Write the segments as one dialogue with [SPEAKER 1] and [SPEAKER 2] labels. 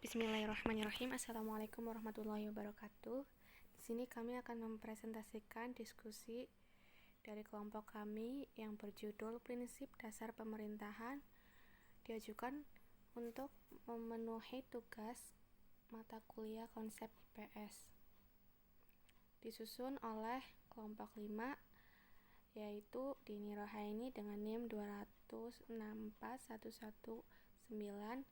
[SPEAKER 1] Bismillahirrahmanirrahim. Assalamualaikum warahmatullahi wabarakatuh. Di sini kami akan mempresentasikan diskusi dari kelompok kami yang berjudul Prinsip Dasar Pemerintahan, diajukan untuk memenuhi tugas mata kuliah konsep IPS. Disusun oleh kelompok 5, yaitu Dini Rohaini dengan NIM 2064119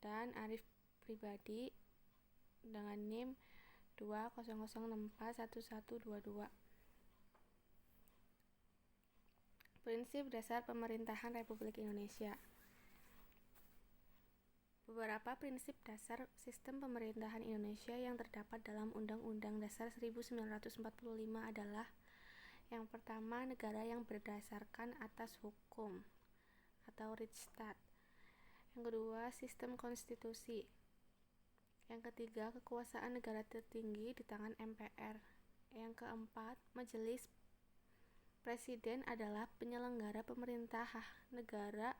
[SPEAKER 1] dan Arif Pribadi dengan NIM 200641122. Prinsip Dasar Pemerintahan Republik Indonesia. Beberapa prinsip dasar sistem pemerintahan Indonesia yang terdapat dalam Undang-Undang Dasar 1945 adalah: yang pertama, negara yang berdasarkan atas hukum atau Rechtsstaat. Yang kedua, sistem konstitusi. Yang ketiga, kekuasaan negara tertinggi di tangan MPR. Yang keempat, majelis presiden adalah penyelenggara pemerintah negara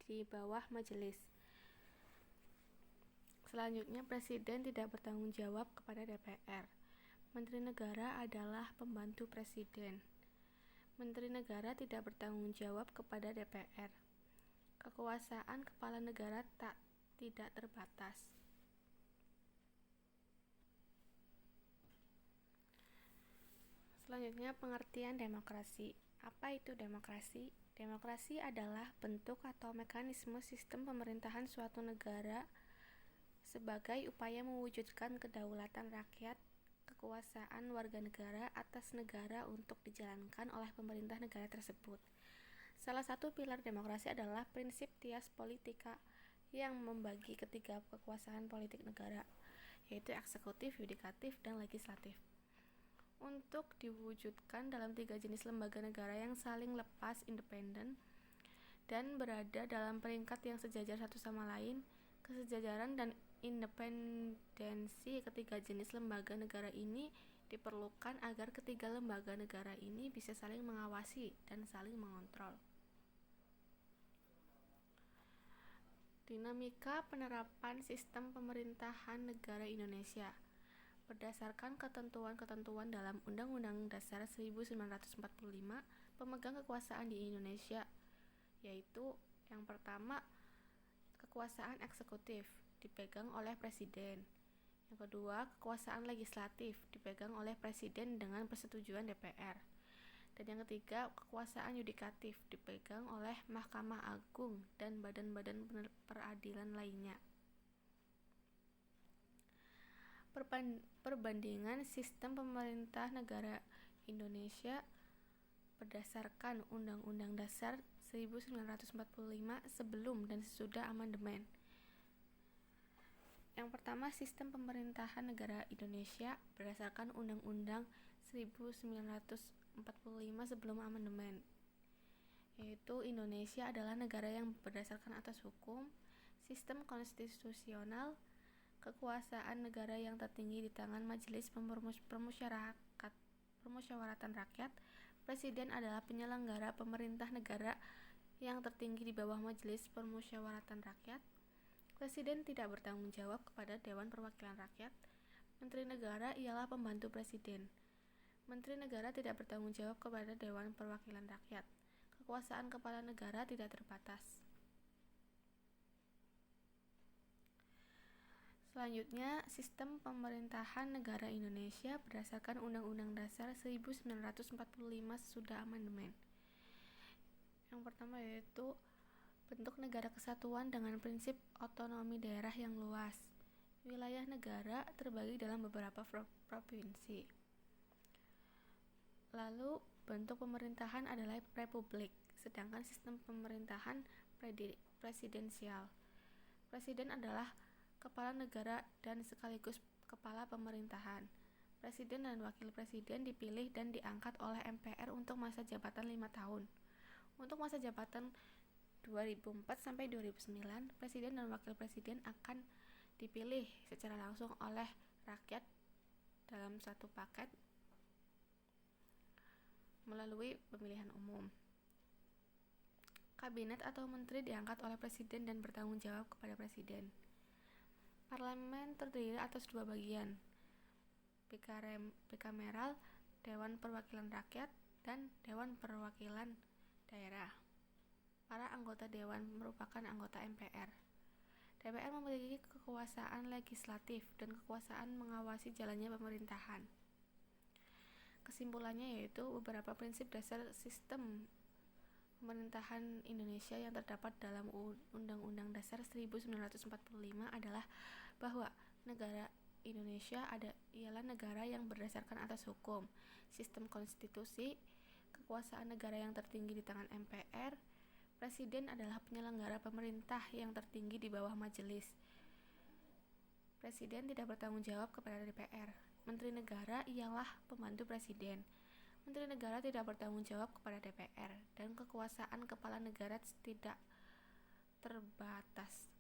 [SPEAKER 1] di bawah majelis. Selanjutnya, presiden tidak bertanggung jawab kepada DPR. Menteri negara adalah pembantu presiden. Menteri negara tidak bertanggung jawab kepada DPR. Kekuasaan kepala negara tidak terbatas. Selanjutnya, pengertian demokrasi. Apa itu demokrasi? Demokrasi adalah bentuk atau mekanisme sistem pemerintahan suatu negara sebagai upaya mewujudkan kedaulatan rakyat, kekuasaan warga negara atas negara untuk dijalankan oleh pemerintah negara tersebut. Salah satu pilar demokrasi adalah prinsip Thias Politika yang membagi ketiga kekuasaan politik negara, yaitu eksekutif, yudikatif, dan legislatif, untuk diwujudkan dalam 3 jenis lembaga negara yang saling lepas, independen, dan berada dalam peringkat yang sejajar satu sama lain. Kesejajaran dan independensi ketiga jenis lembaga negara ini diperlukan agar ketiga lembaga negara ini bisa saling mengawasi dan saling mengontrol. Dinamika penerapan sistem pemerintahan negara Indonesia. Berdasarkan ketentuan-ketentuan dalam Undang-Undang Dasar 1945, pemegang kekuasaan di Indonesia yaitu: yang pertama, kekuasaan eksekutif dipegang oleh presiden. Yang kedua, kekuasaan legislatif dipegang oleh presiden dengan persetujuan DPR. Dan yang ketiga, kekuasaan yudikatif dipegang oleh Mahkamah Agung dan badan-badan peradilan lainnya. Perbandingan sistem pemerintah negara Indonesia berdasarkan Undang-Undang Dasar 1945 sebelum dan sesudah amandemen. Yang pertama, sistem pemerintahan negara Indonesia berdasarkan Undang-Undang 1945 sebelum amandemen, yaitu Indonesia adalah negara yang berdasarkan atas hukum, sistem konstitusional, kekuasaan negara yang tertinggi di tangan Majelis Permusyawaratan Rakyat. Presiden adalah penyelenggara pemerintah negara yang tertinggi di bawah Majelis Permusyawaratan Rakyat. Presiden tidak bertanggung jawab kepada Dewan Perwakilan Rakyat. Menteri negara ialah pembantu presiden. Menteri negara tidak bertanggung jawab kepada Dewan Perwakilan Rakyat. Kekuasaan kepala negara tidak terbatas. Selanjutnya, sistem pemerintahan negara Indonesia berdasarkan Undang-Undang Dasar 1945 sesudah amandemen. Yang pertama yaitu bentuk negara kesatuan dengan prinsip otonomi daerah yang luas. Wilayah negara terbagi dalam beberapa provinsi. Lalu, bentuk pemerintahan adalah republik, sedangkan sistem pemerintahan presidensial. Presiden adalah kepala negara dan sekaligus kepala pemerintahan. Presiden dan wakil presiden dipilih dan diangkat oleh MPR untuk masa jabatan 5 tahun. Untuk masa jabatan 2004 sampai 2009, presiden dan wakil presiden akan dipilih secara langsung oleh rakyat dalam satu paket melalui pemilihan umum. Kabinet atau menteri diangkat oleh presiden dan bertanggung jawab kepada presiden. Parlemen terdiri atas dua bagian, bikameral, Dewan Perwakilan Rakyat, dan Dewan Perwakilan Daerah. Para anggota dewan merupakan anggota MPR. DPR memiliki kekuasaan legislatif dan kekuasaan mengawasi jalannya pemerintahan. Kesimpulannya yaitu beberapa prinsip dasar sistem pemerintahan Indonesia yang terdapat dalam Undang-Undang Dasar 1945 adalah bahwa negara Indonesia ialah negara yang berdasarkan atas hukum, sistem konstitusi, kekuasaan negara yang tertinggi di tangan MPR. Presiden adalah penyelenggara pemerintah yang tertinggi di bawah majelis. Presiden tidak bertanggung jawab kepada DPR. Menteri Negara ialah pembantu presiden. Menteri Negara tidak bertanggung jawab kepada DPR, dan kekuasaan kepala negara tidak terbatas.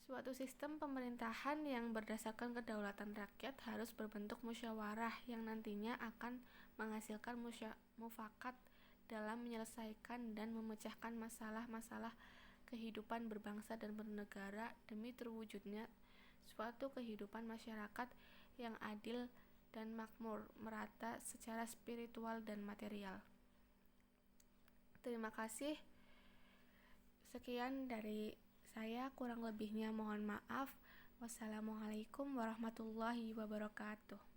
[SPEAKER 1] Suatu sistem pemerintahan yang berdasarkan kedaulatan rakyat harus berbentuk musyawarah yang nantinya akan menghasilkan mufakat dalam menyelesaikan dan memecahkan masalah-masalah kehidupan berbangsa dan bernegara demi terwujudnya suatu kehidupan masyarakat yang adil dan makmur, merata secara spiritual dan material. Terima kasih. Sekian dari saya, kurang lebihnya mohon maaf. Wassalamualaikum warahmatullahi wabarakatuh.